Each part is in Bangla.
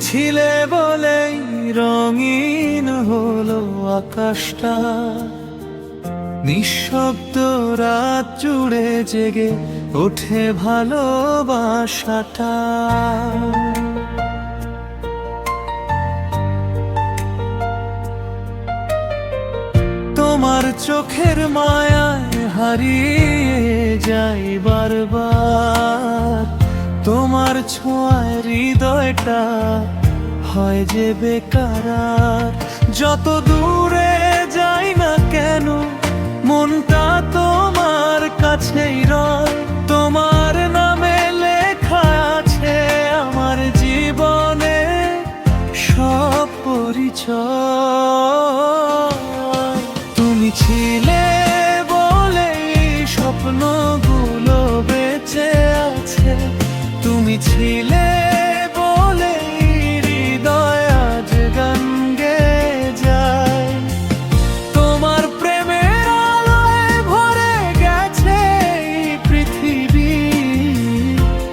ছিলে বলেই রঙিন হলো আকাশটা, নিঃশব্দ রাত জুড়ে জেগে ওঠে ভালোবাসাটা। তোমার চোখের মায়ায় হারিয়ে যাই বারবার, তোমার ছোঁয়ায় হৃদয়টা হয় যে বেকার। যত দূরে যাই না কেন মনটা তোমার কাছেই রয়, তোমার নামে লেখা আছে আমার জীবনে সব পরিচয়। তুমি ছিলে বলেই স্বপ্নগুলো বেঁচে আছে, তুমি ছিলে বলেই হৃদয় আজ গান গেয়ে যায়। তোমার প্রেমের আলোয় ভরে গেছে এই পৃথিবী,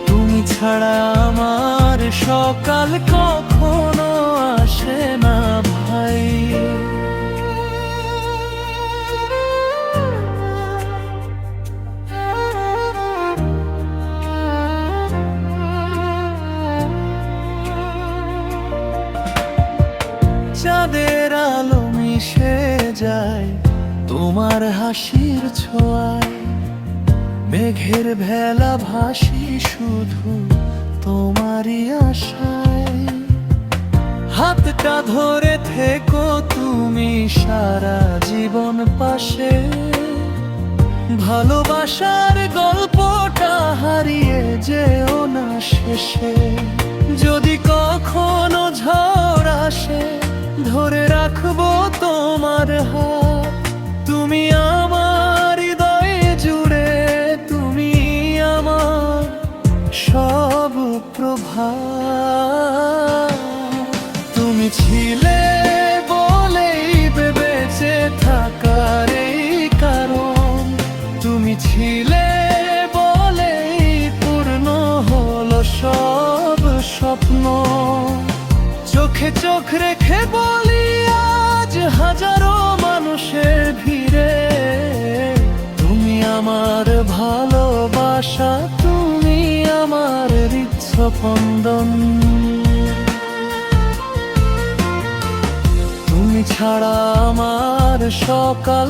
তুমি ছাড়া আমার সকাল কখনো আসে না ভাই। চাঁদের আলো মিশে যায় তোমার হাসির ছোঁয়ায়, মেঘের ভেলা ভাসি শুধু তোমারই আশায়। হাতটা ধরে থেকো তুমি সারা জীবন পাশে, ভালোবাসার গল্পটা হারিয়ে যেও না শেষে। যদি কখনো ঝড় আসে ধরে রাখবো তোমার হাত, তুমি আমার হৃদয়ে জুড়ে, তুমি আমার সব প্রভাত। তুমি ছিলে বলেই বেঁচে থাকার এই কারণ, তুমি ছিলে বলেই পূর্ণ হলো সব স্বপ্ন। চোখে চোখ রেখে বলি আজ হাজারো মানুষের ভিড়ে, তুমি আমার ভালোবাসা, তুমি আমার হৃদস্পন্দন। তুমি ছাড়া আমার সকাল